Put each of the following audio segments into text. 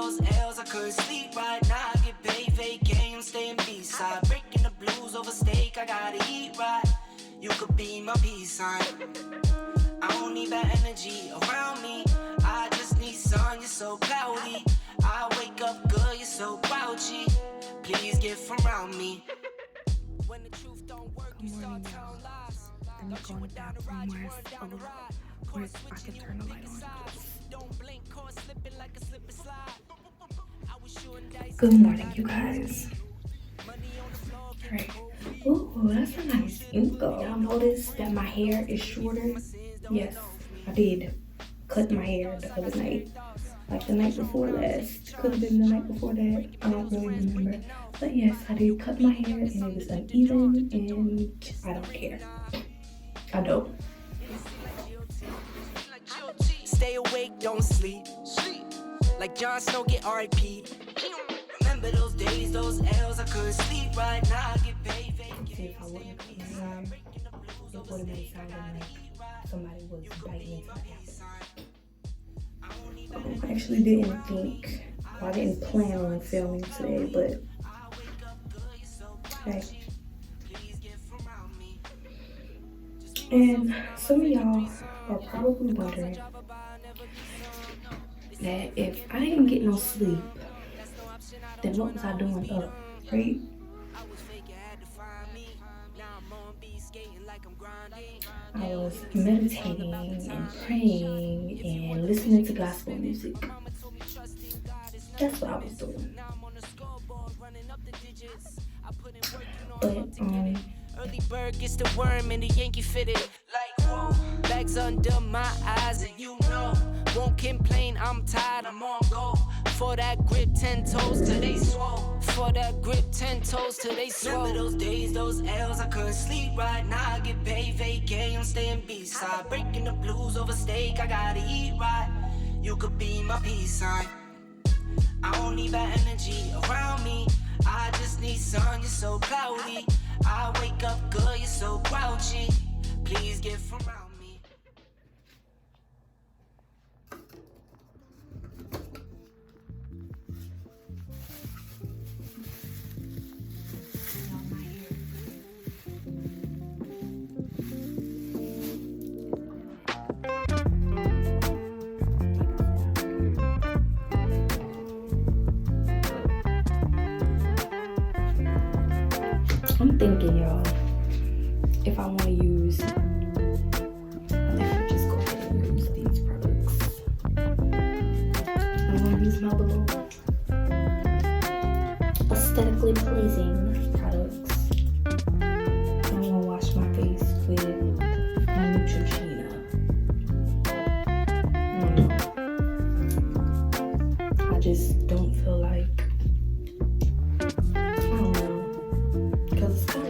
those L's, I couldn't sleep right now. I get paid, vacay, I'm staying B-side. Breaking the blues over steak, I gotta eat right. You could be my peace sign. I don't need bad energy around me. I just need sun, you're so cloudy. I wake up good, you're so grouchy. Please get from around me. When the truth don't work, you start telling lies. Let me go in the bathroom where it's a little, where I can turn the light on. Good morning, you guys. Right. Ooh, that's a nice intro. Y'all notice that my hair is shorter? Yes, I did cut my hair the other night. Like the night before last. Could have been the night before that. I don't really remember. But yes, I did cut my hair and it was uneven and I don't care. I don't. Stay awake, don't sleep. Like Jon Snow get R.I.P. Remember those days, those L's, I couldn't sleep right now. I get paid. See, if I wouldn't cut my hair, it would have been sounding like somebody was biting into my apple. I actually didn't think, I didn't plan on filming today, but hey. And some of y'all are probably wondering that if I didn't get no sleep, then what was I doing up, right? I was meditating and praying and listening to gospel music. That's what I was doing. But early bird gets the worm and the Yankee fitted. Like whoa, bags under my eyes and you know, won't complain. I'm tired. I'm on go. For that grip, 10 toes till they swole. For that grip, 10 toes till they swole. Remember those days, those L's, I couldn't sleep right now. I get paid, vacay, I'm staying B-side. Breaking the blues over steak, I gotta eat right. You could be my peace sign. I don't need bad energy around me. I just need sun, you're so cloudy. I wake up good, you're so grouchy. Please get from around me. I'm thinking, y'all, if I want to use, I think I'll just go ahead and use these products. I'm going to use my little aesthetically pleasing products. I'm going to wash my face with my Neutrogena. I just don't feel like,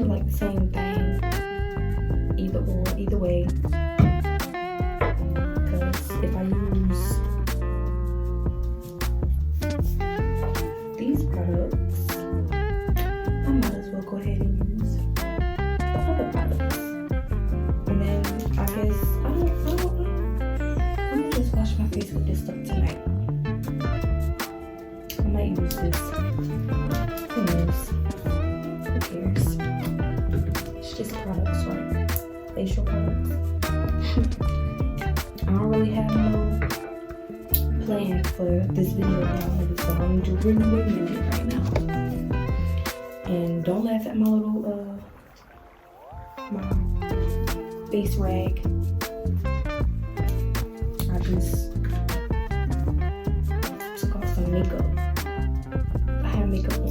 like the same thing either way, because if I use these products, I might as well go ahead and use the other products, and then I guess I don't know, I'm gonna just wash my face with this stuff tonight. I might use this, who knows, who cares. Just products, right? Facial products. I don't really have no plan for this video now, so I'm just really winging it right now. And don't laugh at my little my face rag. I just took off some makeup. I have makeup on.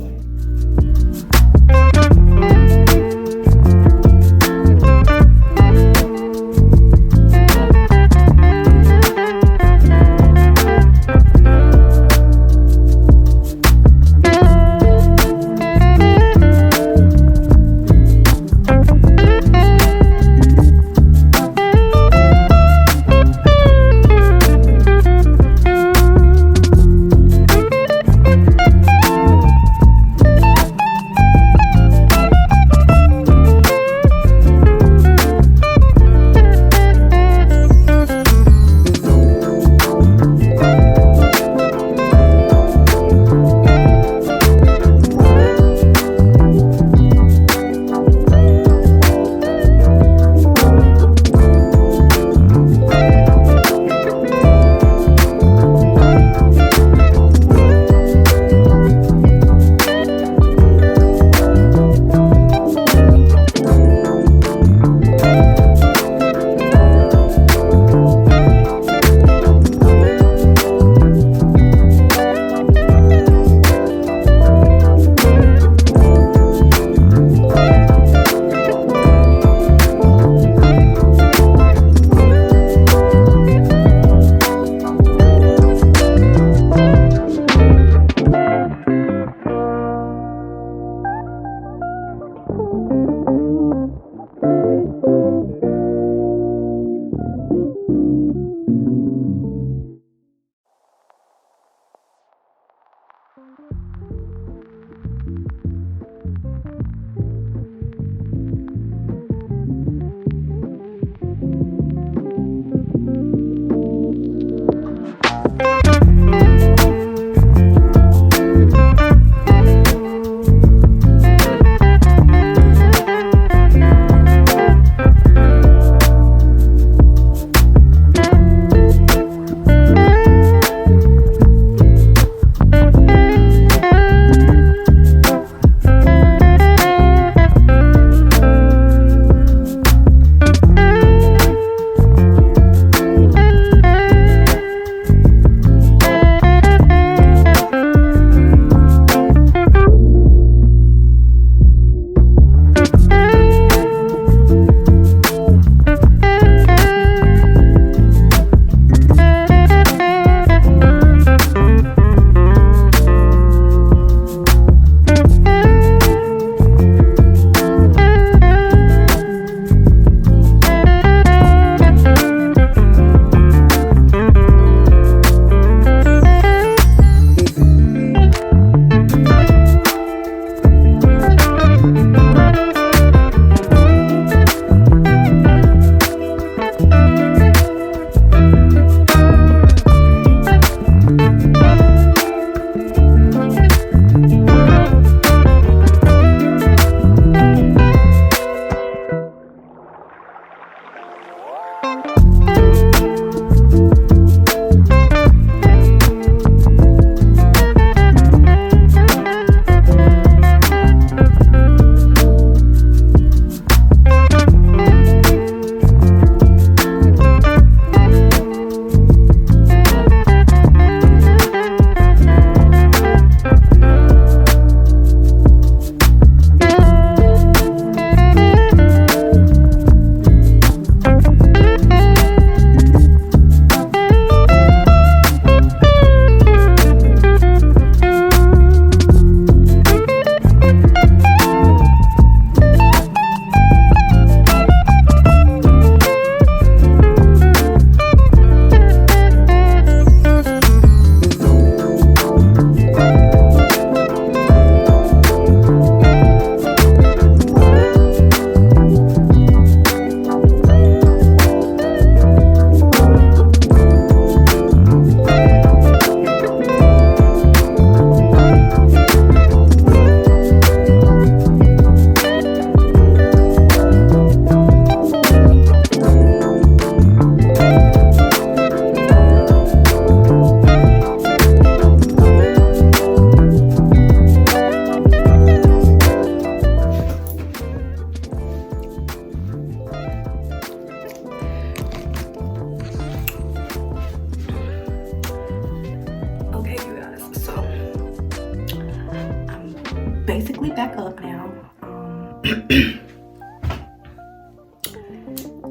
basically back up now.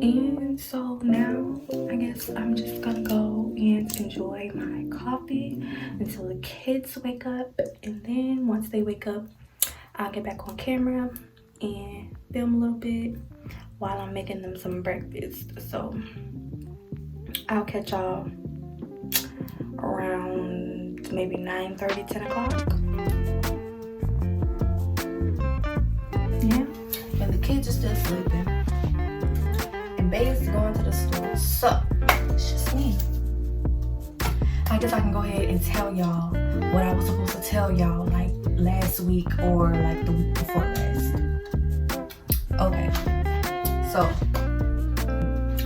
And so now I guess I'm just gonna go and enjoy my coffee until the kids wake up, and then once they wake up, I'll get back on camera and film a little bit while I'm making them some breakfast. So I'll catch y'all around maybe 9:30, 10 o'clock. Yeah, and the kids are still sleeping. Babe's going to the store, so it's just me. I guess I can go ahead and tell y'all what I was supposed to tell y'all like last week or like the week before last. Okay, so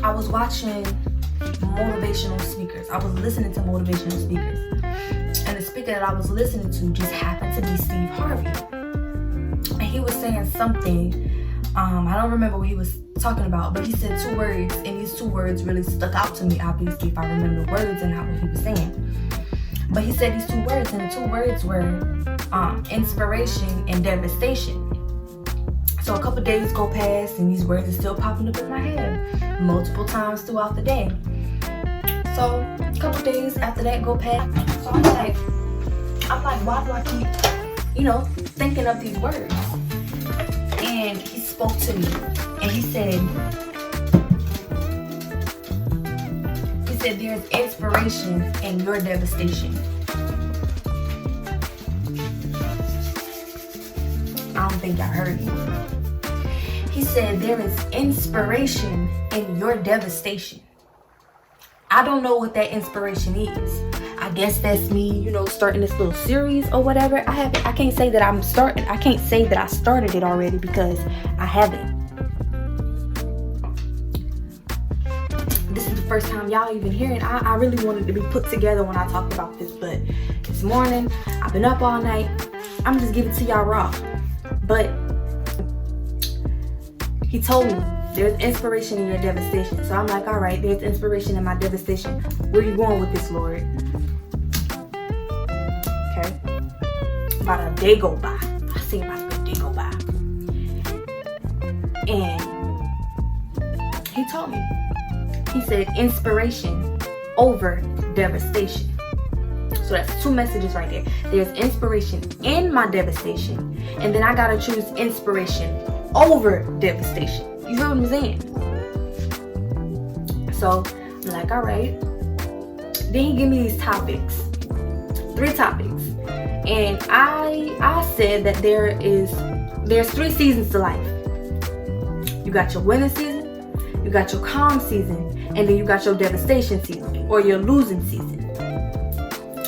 I was watching motivational speakers. I was listening to motivational speakers, and the speaker that I was listening to just happened to be Steve Harvey, and he was saying something. I don't remember what he was talking about, but he said 2 words, and these 2 words really stuck out to me, obviously, if I remember the words and not what he was saying. But he said these 2 words, and the 2 words were inspiration and devastation. So a couple days go past, and these words are still popping up in my head multiple times throughout the day. So a couple days after that go past, so I'm like, why do I keep, thinking of these words? And he spoke to me, and he said there's inspiration in your devastation. I don't think y'all heard me. He said there is inspiration in your devastation. I don't know what that inspiration is. I guess that's me, starting this little series or whatever. I can't say that I started it already because I haven't. This is the first time y'all even hearing. I really wanted to be put together when I talked about this, but this morning I've been up all night. I'm just giving it to y'all raw. But he told me there's inspiration in your devastation. So I'm like, all right, there's inspiration in my devastation. Where you going with this, Lord? Okay. About a day go by. I see about a good day go by. And he told me. He said inspiration over devastation. So that's 2 messages right there. There's inspiration in my devastation. And then I gotta choose inspiration over devastation. You feel what I'm saying? So I'm like, all right. Then he gave me these topics. 3 topics. And I said that there's 3 seasons to life. You got your winning season, you got your calm season, and then you got your devastation season or your losing season.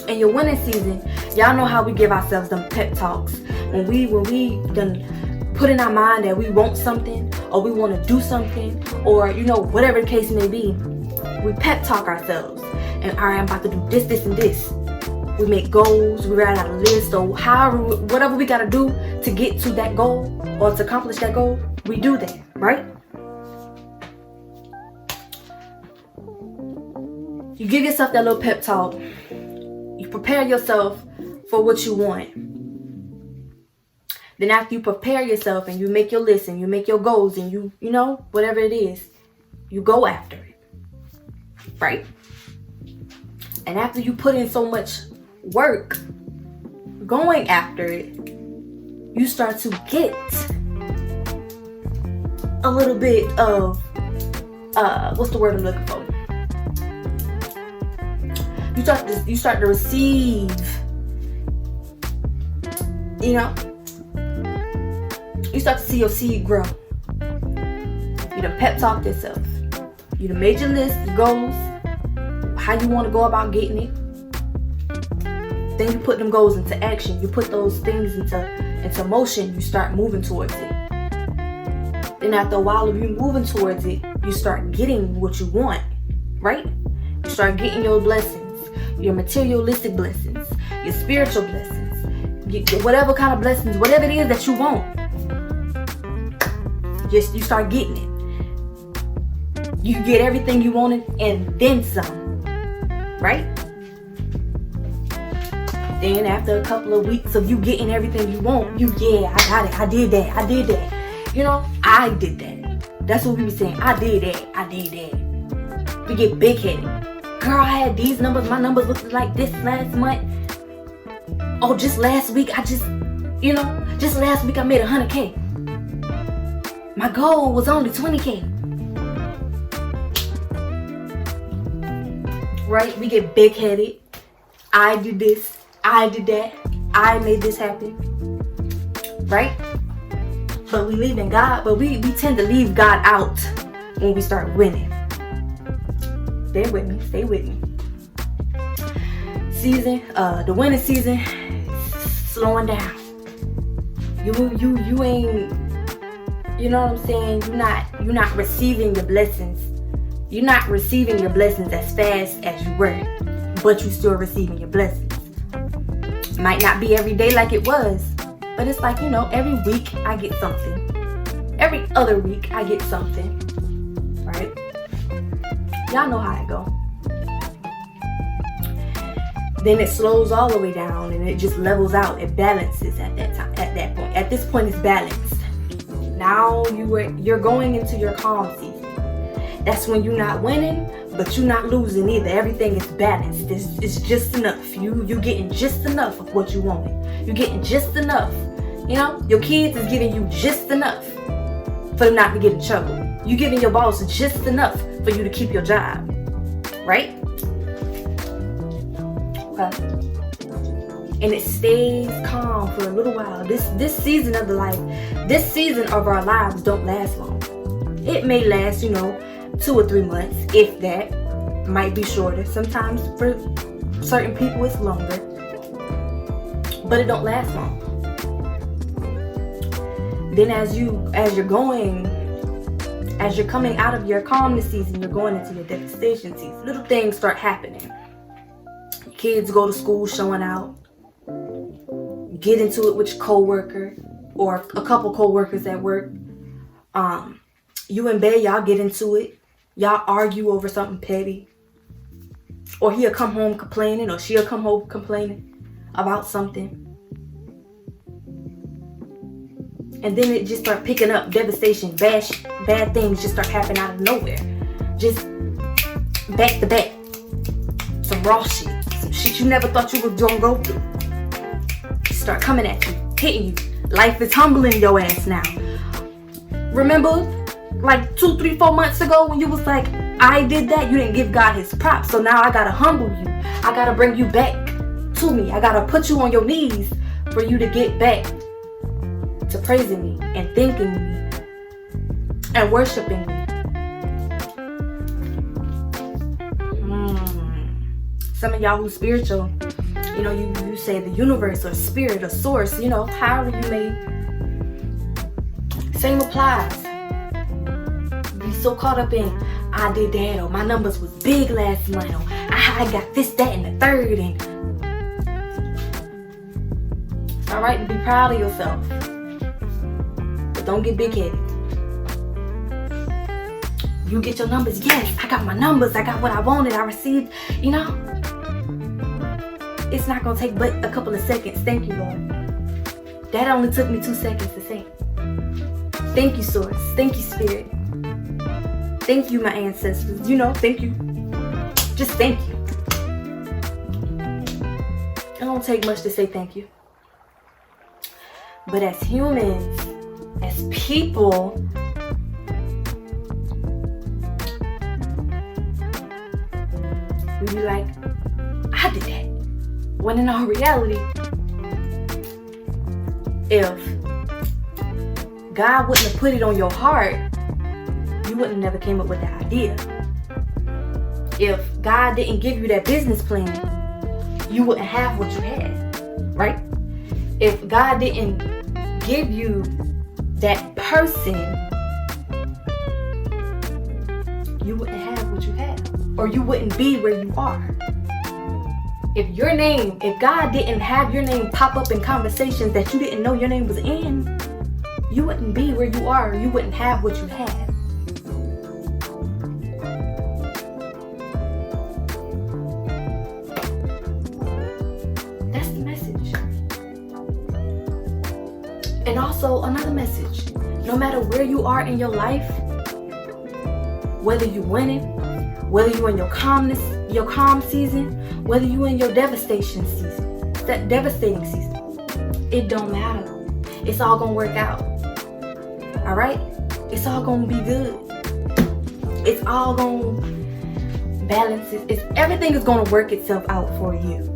In your winning season, y'all know how we give ourselves them pep talks. When we done put in our mind that we want something or we want to do something or whatever the case may be, we pep talk ourselves. And all right, I'm about to do this, this, and this. We make goals, we write out a list, or whatever we gotta do to get to that goal or to accomplish that goal, we do that, right? You give yourself that little pep talk. You prepare yourself for what you want. Then after you prepare yourself and you make your list and you make your goals and you whatever it is, you go after it, right? And after you put in so much work going after it, you start to get a little bit of what's the word I'm looking for? You start to receive, you start to see your seed grow. You done pep talked yourself. You done made your list, your goals, how you want to go about getting it. Then you put them goals into action. You put those things into motion. You start moving towards it. Then after a while of you moving towards it, you start getting what you want, right? You start getting your blessings, your materialistic blessings, your spiritual blessings, whatever kind of blessings, whatever it is that you want. You start getting it. You get everything you wanted and then some, right? Then after a couple of weeks of you getting everything you want, yeah, I got it, I did that. I did that. That's what we be saying. I did that. We get big-headed. Girl, I had these numbers. My numbers looked like this last month. Oh, just last week, just last week I made 100K. My goal was only 20K. Right? We get big-headed. I did this. I did that. I made this happen. Right? But we believe in God, but we tend to leave God out when we start winning. Stay with me. The winning season is slowing down. You ain't, you know what I'm saying? You're not receiving your blessings. You're not receiving your blessings as fast as you were, but you're still receiving your blessings. Might not be every day like it was, but it's like, every week I get something. Every other week I get something. Right? Y'all know how it go. Then it slows all the way down and it just levels out. It balances at that point. At this point, it's balanced. Now you're going into your calm season. That's when you're not winning, but you're not losing either. Everything is balanced. It's just enough. You getting just enough of what you wanted. You're getting just enough. Your kids is giving you just enough for them not to get in trouble. You giving your boss just enough for you to keep your job. Right? Okay. And it stays calm for a little while. This season of our lives don't last long. It may last, 2 or 3 months, if that. Might be shorter. Sometimes for certain people it's longer. But it don't last long. Then as you're coming out of your calmness season, you're going into your devastation season. Little things start happening. Kids go to school showing out. Get into it with your coworker or a couple coworkers at work. You in bed, y'all get into it. Y'all argue over something petty. Or he'll come home complaining, or she'll come home complaining about something. And then it just start picking up devastation. Bad things just start happening out of nowhere. Just back to back. Some raw shit. Some shit you never thought you was gonna go through. Start coming at you, hitting you. Life is humbling your ass now. Remember, like 2, 3, 4 months ago when you was like, I did that, you didn't give God his props. So now I gotta humble you. I gotta bring you back to me. I gotta put you on your knees for you to get back to praising me and thanking me and worshiping me. Some of y'all who's spiritual, you say the universe or spirit or source, however you may. Same applies. Be so caught up in, I did that, or my numbers was big last month, or I got this, that, and the third. And it's alright to be proud of yourself, but don't get big-headed. You get your numbers, yes, I got my numbers, I got what I wanted, I received, It's not going to take but a couple of seconds. Thank you, Lord. That only took me 2 seconds to say. Thank you, Source. Thank you, Spirit. Thank you, my ancestors. Thank you. Just thank you. It don't take much to say thank you. But as humans, as people, we be like, I did that. When in all reality, if God wouldn't have put it on your heart, you wouldn't have never came up with that idea. If God didn't give you that business plan, you wouldn't have what you had, right? If God didn't give you that person, you wouldn't have what you have, or you wouldn't be where you are. If God didn't have your name pop up in conversations that you didn't know your name was in, you wouldn't be where you are. You wouldn't have what you have. That's the message. And also another message, no matter where you are in your life, whether you're winning, whether you're in your calm season, whether you're in your devastating season, it don't matter. It's all gonna work out. All right? It's all gonna be good. It's all gonna balance. Everything is gonna work itself out for you.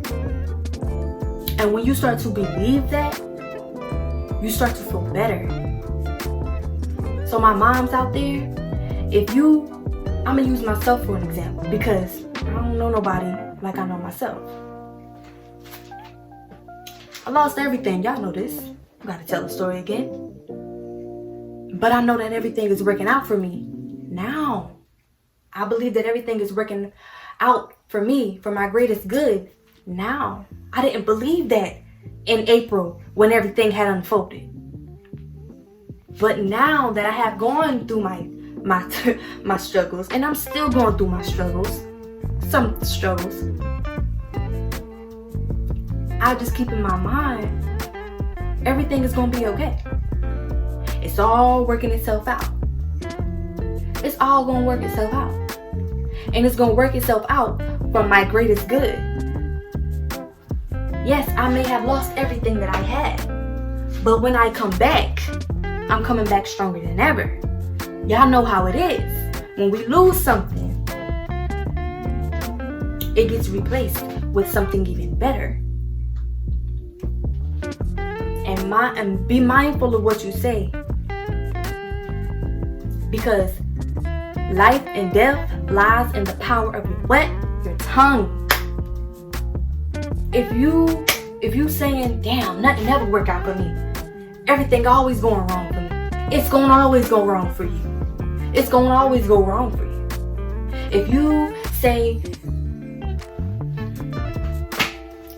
And when you start to believe that, you start to feel better. So my moms out there, I'm gonna use myself for an example because I don't know nobody like I know myself. I lost everything. Y'all know this. I gotta tell the story again. But I know that everything is working out for me now. I believe that everything is working out for me, for my greatest good now. I didn't believe that in April when everything had unfolded. But now that I have gone through my struggles, and I'm still going through my struggles, some struggles, I just keep in my mind, everything is gonna be okay. It's all working itself out. It's all gonna work itself out. And it's gonna work itself out for my greatest good. Yes, I may have lost everything that I had, but when I come back, I'm coming back stronger than ever. Y'all know how it is. When we lose something, it gets replaced with something even better. And be mindful of what you say, because life and death lies in the power of your tongue. If you saying, damn, nothing ever work out for me, everything always going wrong for me, it's gonna always go wrong for you. It's gonna always go wrong for you. If you say,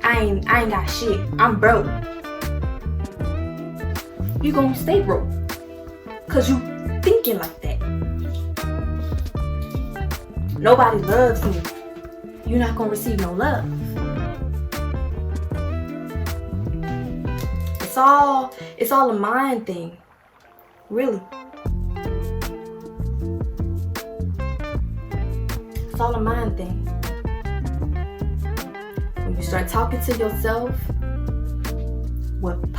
I ain't got shit, I'm broke, you gonna stay broke, cause you thinking like that. Nobody loves me, you're not gonna receive no love. It's all a mind thing, really. It's all a mind thing. When you start talking to yourself with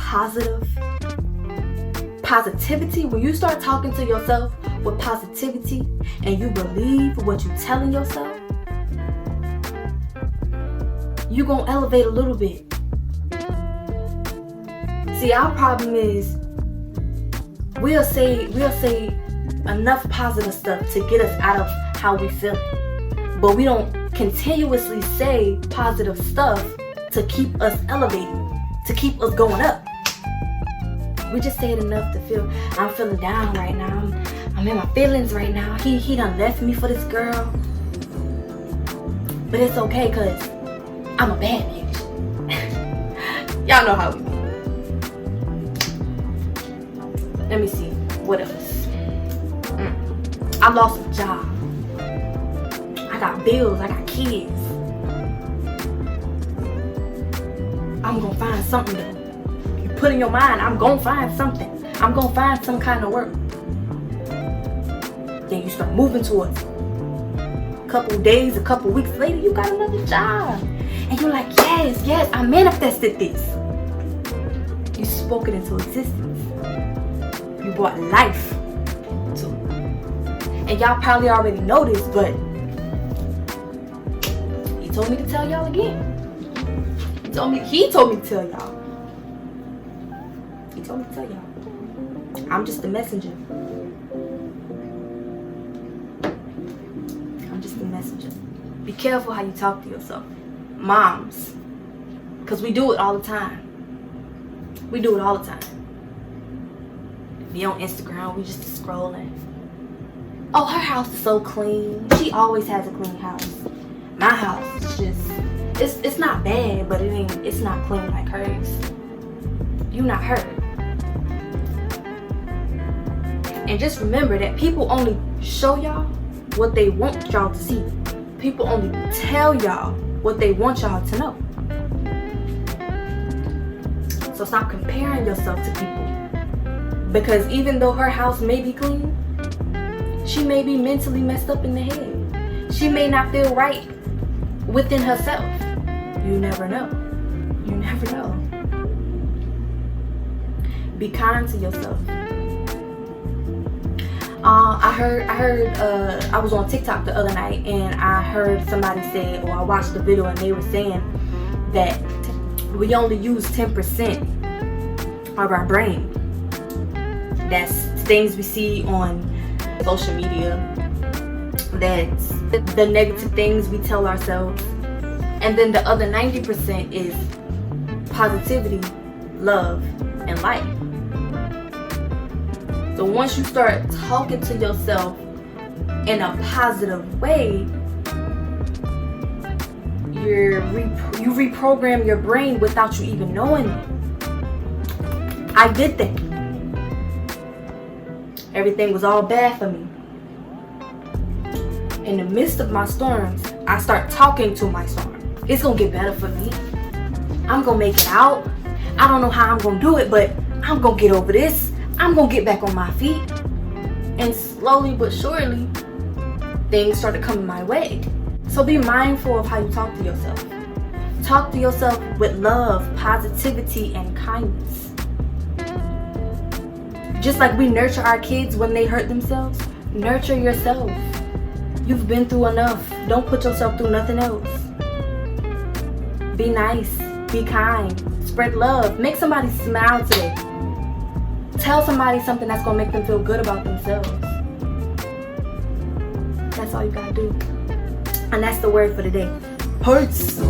positivity, when you start talking to yourself with positivity and you believe what you're telling yourself, you're gonna elevate a little bit. See, our problem is we'll say enough positive stuff to get us out of how we feel, but we don't continuously say positive stuff to keep us elevating, to keep us going up. We just say it enough to feel, I'm feeling down right now, I'm in my feelings right now, he done left me for this girl. But it's okay, cause I'm a bad bitch. Y'all know how we do. Let me see, what else? I lost a job. I got bills, I got kids. I'm gonna find something though. You put in your mind, I'm gonna find something. I'm gonna find some kind of work. Then you start moving towards it. A couple days, a couple weeks later, you got another job. And you're like, yes, I manifested this. You spoke it into existence. You brought life to it. And y'all probably already know this, but he told me to tell y'all again. He told me to tell y'all. He told me to tell y'all. I'm just a messenger. I'm just a messenger. Be careful how you talk to yourself. Moms. Because we do it all the time. We do it all the time. Be on Instagram, we just scrolling. Oh, her house is so clean. She always has a clean house. My house is just, it's not bad, but it's not clean like hers. You not her. And just remember that people only show y'all what they want y'all to see. People only tell y'all what they want y'all to know. So stop comparing yourself to people. Because even though her house may be clean, she may be mentally messed up in the head. She may not feel right within herself. You never know. You never know. Be kind to yourself. I was on TikTok the other night, and I heard somebody say, or I watched the video, and they were saying that we only use 10% of our brain. That's things we see on social media. That's the negative things we tell ourselves. And then the other 90% is positivity, love, and light. So once you start talking to yourself in a positive way, you reprogram your brain without you even knowing it. I did that. Everything was all bad for me. In the midst of my storms, I start talking to my storm. It's gonna get better for me. I'm gonna make it out. I don't know how I'm gonna do it, but I'm gonna get over this. I'm gonna get back on my feet. And slowly but surely, things started coming my way. So be mindful of how you talk to yourself. Talk to yourself with love, positivity, and kindness. Just like we nurture our kids when they hurt themselves, nurture yourself. You've been through enough. Don't put yourself through nothing else. Be nice, be kind, spread love, make somebody smile today. Tell somebody something that's gonna make them feel good about themselves. That's all you gotta do. And that's the word for the day. Peace.